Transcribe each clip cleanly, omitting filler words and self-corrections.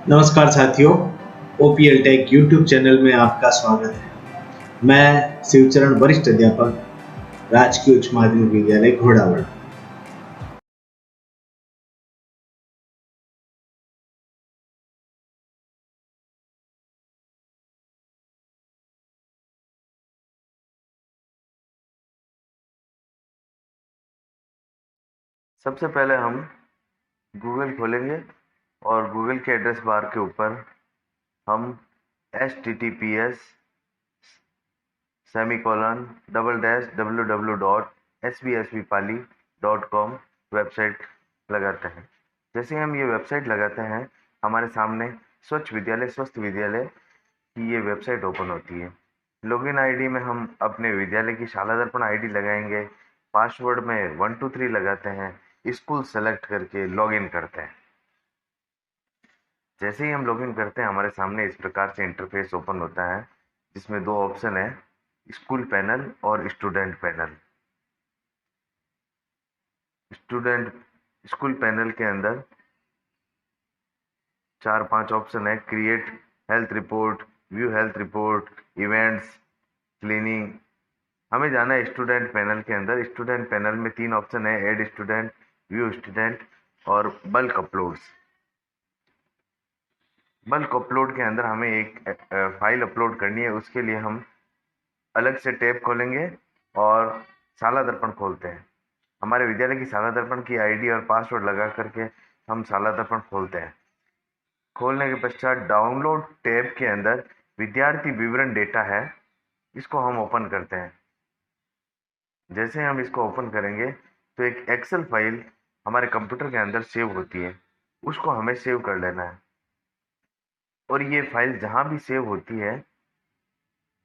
नमस्कार साथियों, ओपीएल take YouTube channel में आपका स्वागत है। मैं शिवचरण वरिष्ठ अध्यापक राजकीय उच्च माध्यमिक विद्यालय घोड़ावड़। सबसे पहले हम गूगल खोलेंगे और गूगल के एड्रेस बार के ऊपर हम https://www.sbsvpali.com वेबसाइट लगाते हैं। जैसे ही हम ये वेबसाइट लगाते हैं, हमारे सामने स्वच्छ विद्यालय स्वस्थ विद्यालय की ये वेबसाइट ओपन होती है। लॉगिन आईडी में हम अपने विद्यालय की शाला दर्पण आईडी लगाएंगे। पासवर्ड में 123 लगाते हैं। स्कूल सेलेक्ट करके लॉगिन करते हैं। जैसे ही हम लॉगिन करते हैं, हमारे सामने इस प्रकार से इंटरफेस ओपन होता है, जिसमें दो ऑप्शन है, स्कूल पैनल और student panel. Student school panel के अंदर 4-5 ऑप्शन है, create health report, view health report, events, cleaning. हमें जाना है स्टूडेंट पैनल के अंदर। स्टूडेंट पैनल में 3 ऑप्शन है, एड स्टूडेंट, व्यू स्टूडेंट और बल्क अपलोड्स। बल्क अपलोड के अंदर हमें एक फाइल अपलोड करनी है। उसके लिए हम अलग से टैब खोलेंगे और शाला दर्पण खोलते हैं। हमारे विद्यालय की शाला दर्पण की आईडी और पासवर्ड लगा करके हम शाला दर्पण खोलते हैं। खोलने के पश्चात डाउनलोड टैब के अंदर विद्यार्थी विवरण डेटा है, इसको हम ओपन करते हैं। जैसे हम इसको ओपन करेंगे तो एक एक्सेल फाइल हमारे कंप्यूटर के अंदर सेव होती है, उसको हमें सेव कर लेना है। और ये फाइल जहाँ भी सेव होती है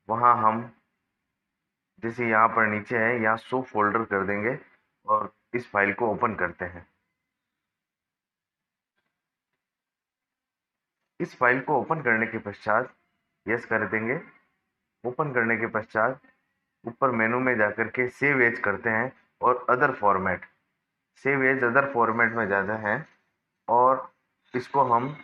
वहाँ हम, जैसे यहाँ पर नीचे है, यहाँ शो फोल्डर कर देंगे और इस फाइल को ओपन करते हैं। इस फाइल को ओपन करने के पश्चात यस कर देंगे। ओपन करने के पश्चात ऊपर मेनू में जाकर के सेव एज करते हैं और other format, save as other format में जाते हैं और इसको हम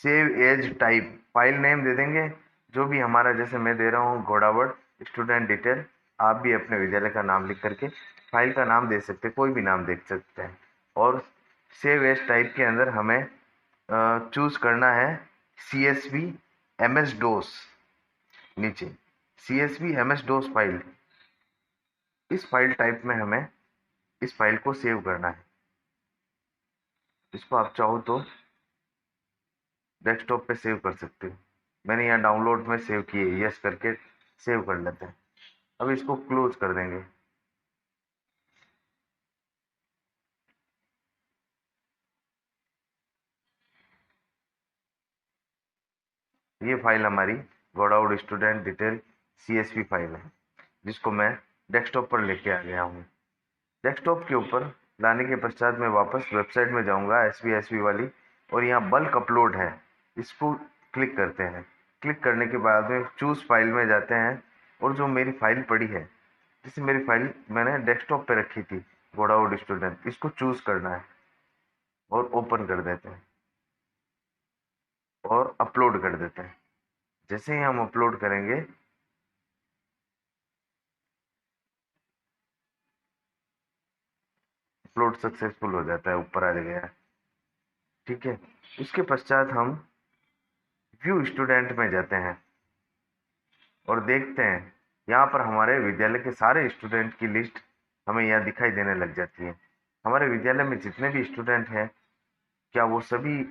save as type file name दे देंगे, जो भी हमारा, जैसे मैं दे रहा हूँ घोड़ावड़ स्टूडेंट डिटेल। आप भी अपने विद्यालय का नाम लिख करके फाइल का नाम दे सकते हैं, कोई भी नाम दे सकते हैं। और सेव एज टाइप के अंदर हमें चूज करना है CSV MS DOS। नीचे CSV MS DOS फाइल, इस फाइल टाइप में हमें इस फाइल को सेव करना है। इसको आप चाहो तो डेस्कटॉप पे सेव कर सकते हो। मैंने यहाँ डाउनलोड में सेव किए, यस करके सेव कर लेते हैं। अब इसको क्लोज कर देंगे। ये फाइल हमारी गोडाउड स्टूडेंट डिटेल CSV फाइल है, जिसको मैं डेस्कटॉप पर लेके आ गया हूँ। डेस्कटॉप के ऊपर लाने के पश्चात मैं वापस वेबसाइट में जाऊँगा, SBSV वाली, और यहाँ बल्क अपलोड है, इसको क्लिक करते हैं। क्लिक करने के बाद में चूज फाइल में जाते हैं और जो मेरी फाइल पड़ी है, जैसे मेरी फाइल मैंने डेस्कटॉप पे रखी थी गोडाउड स्टूडेंट, इसको चूज करना है और ओपन कर देते हैं और अपलोड कर देते हैं। जैसे ही हम अपलोड करेंगे, अपलोड सक्सेसफुल हो जाता है, ऊपर आ गया। ठीक है, उसके पश्चात हम व्यू स्टूडेंट में जाते हैं और देखते हैं, यहाँ पर हमारे विद्यालय के सारे स्टूडेंट की लिस्ट हमें यहाँ दिखाई देने लग जाती है। हमारे विद्यालय में जितने भी स्टूडेंट हैं, क्या वो सभी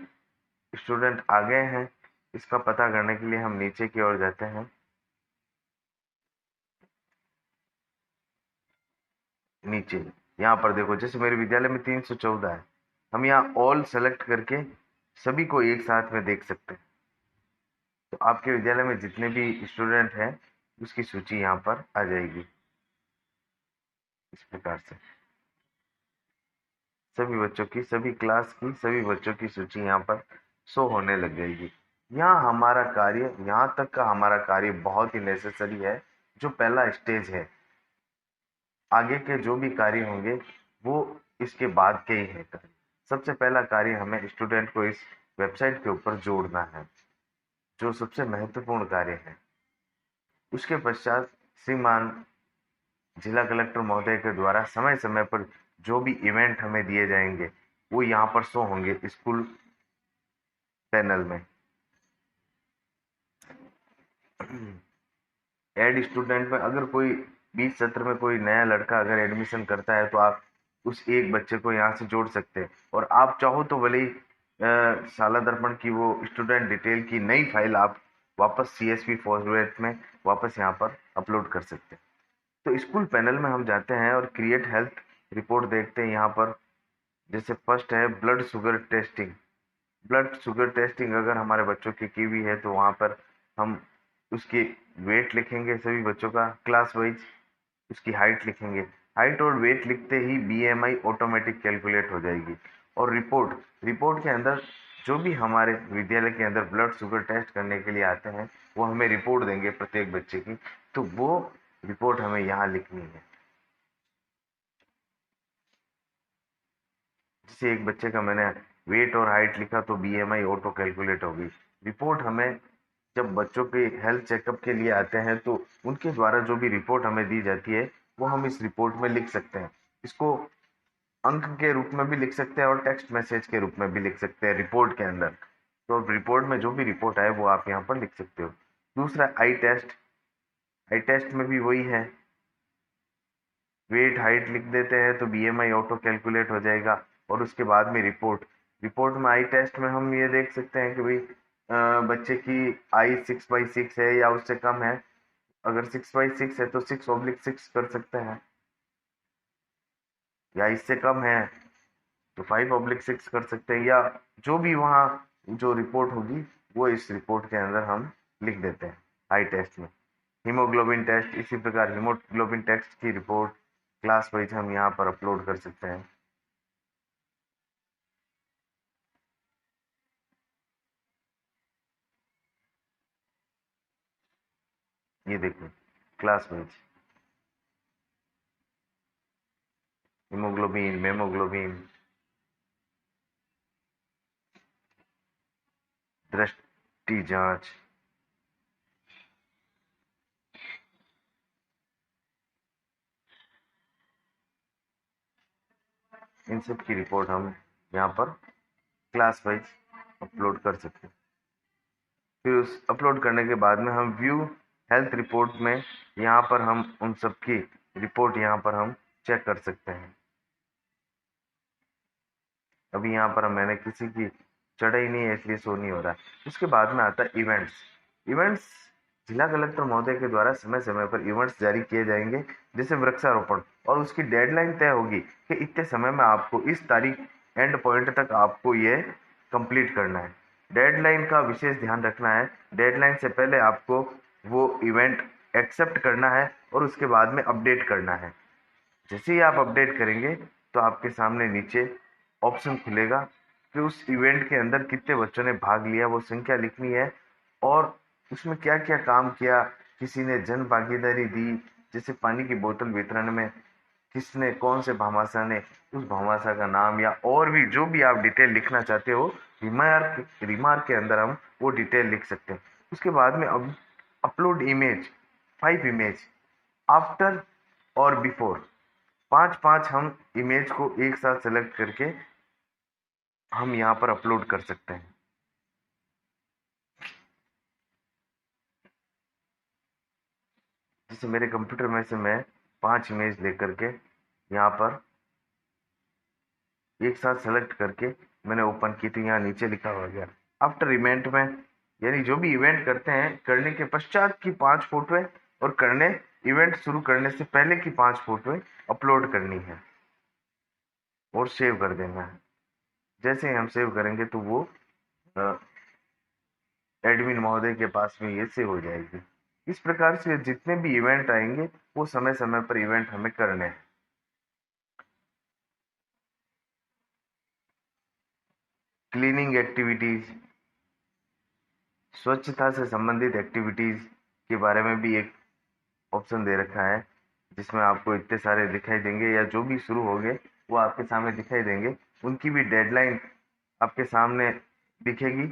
स्टूडेंट आ गए हैं, इसका पता करने के लिए हम नीचे की ओर जाते हैं। नीचे यहाँ पर देखो, जैसे मेरे विद्यालय में 314 है, हम यहाँ ऑल सेलेक्ट करके सभी को एक साथ में देख सकते हैं। तो आपके विद्यालय में जितने भी स्टूडेंट हैं, उसकी सूची यहाँ पर आ जाएगी। इस प्रकार से सभी बच्चों की, सभी क्लास की, सभी बच्चों की सूची यहाँ पर शो होने लग जाएगी। यहाँ हमारा कार्य, यहाँ तक का हमारा कार्य बहुत ही नेसेसरी है, जो पहला स्टेज है। आगे के जो भी कार्य होंगे वो इसके बाद के ही है कार्य। सबसे पहला कार्य हमें स्टूडेंट को इस वेबसाइट के ऊपर जोड़ना है, जो सबसे महत्वपूर्ण कार्य है। उसके पश्चात श्रीमान जिला कलेक्टर महोदय के द्वारा समय समय पर जो भी इवेंट हमें दिए जाएंगे वो यहाँ पर शो होंगे स्कूल पैनल में। एड स्टूडेंट में अगर कोई 20 सत्र में कोई नया लड़का अगर एडमिशन करता है तो आप उस एक बच्चे को यहाँ से जोड़ सकते हैं, और आप चाहो तो भले ही शाला दर्पण की वो स्टूडेंट डिटेल की नई फाइल आप वापस CSV फॉर्मेट में वापस यहाँ पर अपलोड कर सकते हैं। तो स्कूल पैनल में हम जाते हैं और क्रिएट हेल्थ रिपोर्ट देखते हैं। यहाँ पर जैसे फर्स्ट है blood sugar testing. Blood sugar testing अगर हमारे बच्चों की हुई है तो वहाँ पर हम उसकी वेट लिखेंगे, सभी बच्चों का क्लास वाइज उसकी हाइट लिखेंगे। हाइट और वेट लिखते ही BMI ऑटोमेटिक कैलकुलेट हो जाएगी। और रिपोर्ट के अंदर जो भी हमारे विद्यालय के अंदर ब्लड शुगर टेस्ट करने के लिए आते हैं वो हमें रिपोर्ट देंगे प्रत्येक बच्चे की, तो वो रिपोर्ट हमें यहाँ लिखनी है। जैसे एक बच्चे का मैंने वेट और हाइट लिखा तो BMI ऑटो कैलकुलेट होगी। रिपोर्ट हमें जब बच्चों के हेल्थ चेकअप के लिए आते हैं तो उनके द्वारा जो भी रिपोर्ट हमें दी जाती है वो हम इस रिपोर्ट में लिख सकते हैं। इसको अंक के रूप में भी लिख सकते हैं और टेक्स्ट मैसेज के रूप में भी लिख सकते हैं रिपोर्ट के अंदर। तो रिपोर्ट में जो भी रिपोर्ट आए वो आप यहाँ पर लिख सकते हो। दूसरा आई टेस्ट में भी वही है, वेट हाइट लिख देते हैं तो BMI ऑटो कैलकुलेट हो जाएगा। और उसके बाद में रिपोर्ट में आई टेस्ट में हम ये देख सकते हैं कि भाई बच्चे की आई 6/6 है या उससे कम है। अगर 6/6 है तो 6/6 कर सकते हैं, या इससे कम है तो 5/6 कर सकते हैं, या जो भी वहाँ जो रिपोर्ट होगी वो इस रिपोर्ट के अंदर हम लिख देते हैं आई टेस्ट में। हीमोग्लोबिन टेस्ट इसी प्रकार हीमोग्लोबिन टेस्ट की रिपोर्ट क्लास वाइज हम यहाँ पर अपलोड कर सकते हैं। ये देखो क्लास वाइज हीमोग्लोबिन, मेमोग्लोबिन, दृष्टि जांच, इन सब की रिपोर्ट हम यहाँ पर क्लास वाइज अपलोड कर सकते हैं। फिर उस अपलोड करने के बाद में हम व्यू हेल्थ रिपोर्ट में यहाँ पर हम उन सब की रिपोर्ट यहाँ पर हम चेक कर सकते हैं। अभी यहाँ पर मैंने किसी की चढ़ाई नहीं है इसलिए शो नहीं हो रहा है। उसके बाद में आता है इवेंट्स जिला कलेक्टर महोदय के द्वारा समय समय पर इवेंट्स जारी किए जाएंगे, जैसे वृक्षारोपण, और उसकी डेडलाइन तय होगी कि इतने समय में आपको इस तारीख एंड पॉइंट तक आपको ये कंप्लीट करना है। डेडलाइन का विशेष ध्यान रखना है। डेडलाइन से पहले आपको वो इवेंट एक्सेप्ट करना है और उसके बाद में अपडेट करना है। जैसे ही आप अपडेट करेंगे तो आपके सामने नीचे ऑप्शन खुलेगा कि उस इवेंट के अंदर कितने बच्चों ने भाग लिया, वो संख्या लिखनी है, और उसमें क्या क्या काम किया। किसी ने जन भागीदारी दी, जैसे पानी की बोतल वितरण में किसने, कौन से भामाशाह ने, उस भामाशाह का नाम, या और भी जो भी आप डिटेल लिखना चाहते हो रिमार्क के अंदर हम वो डिटेल लिख सकते हैं। उसके बाद में अब अपलोड इमेज, 5 इमेज आफ्टर और बिफोर, 5 हम इमेज को एक साथ सेलेक्ट करके हम यहाँ पर अपलोड कर सकते हैं। जैसे मेरे कंप्यूटर में से मैं 5 इमेज लेकर के यहाँ पर एक साथ सेलेक्ट करके मैंने ओपन की, तो यहाँ नीचे लिखा हुआ गया आफ्टर इवेंट में, यानी जो भी इवेंट करते हैं करने के पश्चात की 5 फोटोएं और इवेंट शुरू करने से पहले की 5 फोटोएं अपलोड करनी है और सेव कर देना है। जैसे ही हम सेव करेंगे तो वो एडमिन महोदय के पास में ये सेव हो जाएगी। इस प्रकार से जितने भी इवेंट आएंगे वो समय समय पर इवेंट हमें करने हैं। क्लीनिंग एक्टिविटीज, स्वच्छता से संबंधित एक्टिविटीज के बारे में भी एक ऑप्शन दे रखा है, जिसमें आपको इतने सारे दिखाई देंगे, या जो भी शुरू होंगे वो आपके सामने दिखाई देंगे। उनकी भी डेडलाइन आपके सामने दिखेगी।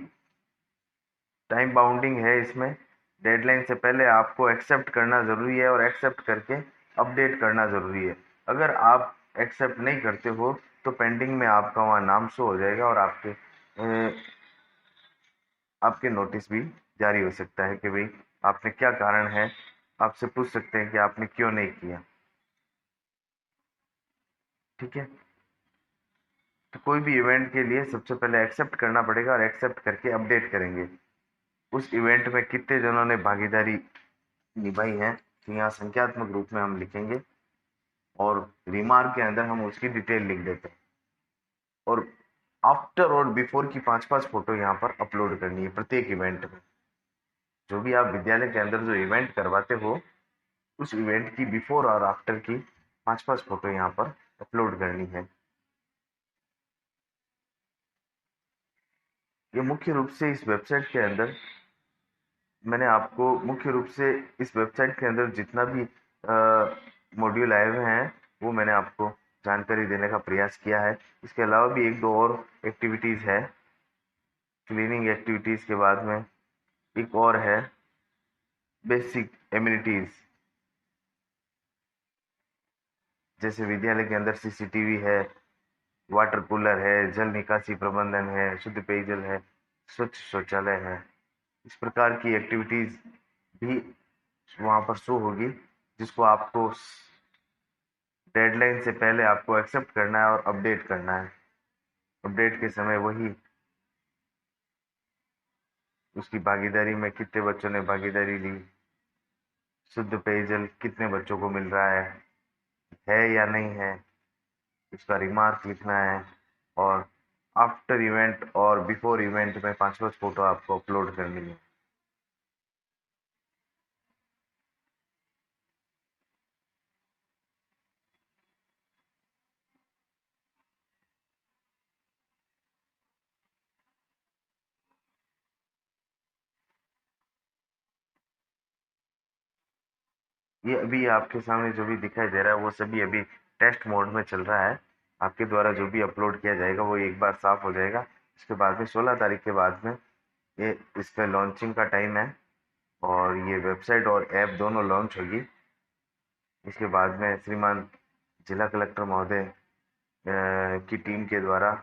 टाइम बाउंडिंग है इसमें। डेडलाइन से पहले आपको एक्सेप्ट करना ज़रूरी है और एक्सेप्ट करके अपडेट करना ज़रूरी है। अगर आप एक्सेप्ट नहीं करते हो तो पेंडिंग में आपका वहाँ नाम शो हो जाएगा और आपके नोटिस भी जारी हो सकता है कि भाई आपने क्या कारण है, आपसे पूछ सकते हैं कि आपने क्यों नहीं किया। ठीक है, तो कोई भी इवेंट के लिए सबसे पहले एक्सेप्ट करना पड़ेगा और एक्सेप्ट करके अपडेट करेंगे। उस इवेंट में कितने जनों ने भागीदारी निभाई है तो यहाँ संख्यात्मक रूप में हम लिखेंगे और रिमार्क के अंदर हम उसकी डिटेल लिख देते हैं। और आफ्टर और बिफोर की 5-5 फोटो यहाँ पर अपलोड करनी है प्रत्येक इवेंट में। जो भी आप विद्यालय के अंदर जो इवेंट करवाते हो उस इवेंट की बिफोर और आफ्टर की 5-5 फोटो यहाँ पर अपलोड करनी है। ये मुख्य रूप से इस वेबसाइट के अंदर मैंने आपको मुख्य रूप से इस वेबसाइट के अंदर जितना भी मॉड्यूल आए हुए हैं वो मैंने आपको जानकारी देने का प्रयास किया है। इसके अलावा भी एक दो और एक्टिविटीज़ है। क्लीनिंग एक्टिविटीज़ के बाद में एक और है बेसिक एमिनिटीज़, जैसे विद्यालय के अंदर सीसीटीवी है, वाटर कूलर है, जल निकासी प्रबंधन है, शुद्ध पेयजल है, स्वच्छ शौचालय है। इस प्रकार की एक्टिविटीज़ भी वहाँ पर शो होगी, जिसको आपको डेडलाइन से पहले आपको एक्सेप्ट करना है और अपडेट करना है। अपडेट के समय वही उसकी भागीदारी में कितने बच्चों ने भागीदारी ली, शुद्ध पेयजल कितने बच्चों को मिल रहा है या नहीं है, उसका रिमार्क लिखना है। और आफ्टर इवेंट और बिफोर इवेंट में 5-5 फोटो आपको अपलोड करनी है। ये अभी आपके सामने जो भी दिखाई दे रहा है वो सभी अभी टेस्ट मोड में चल रहा है। आपके द्वारा जो भी अपलोड किया जाएगा वो एक बार साफ हो जाएगा। इसके बाद में 16 तारीख के बाद में ये इसका लॉन्चिंग का टाइम है और ये वेबसाइट और ऐप दोनों लॉन्च होगी। इसके बाद में श्रीमान जिला कलेक्टर महोदय की टीम के द्वारा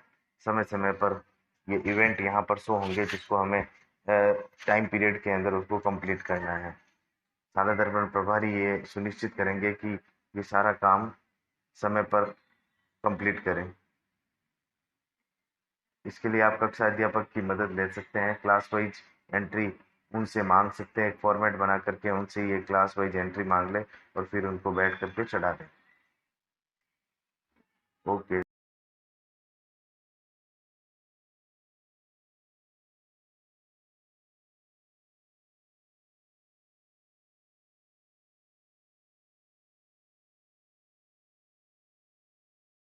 समय समय पर ये इवेंट यहाँ पर शो होंगे, जिसको हमें टाइम पीरियड के अंदर उसको कंप्लीट करना है। शाला दर्पण प्रभारी ये सुनिश्चित करेंगे कि ये सारा काम समय पर कंप्लीट करें। इसके लिए आप कक्षा अध्यापक की मदद ले सकते हैं। क्लास वाइज एंट्री उनसे मांग सकते हैं, एक फॉर्मेट बना करके उनसे ये क्लास वाइज एंट्री मांग लें और फिर उनको बैठ करके चढ़ा दें। ओके।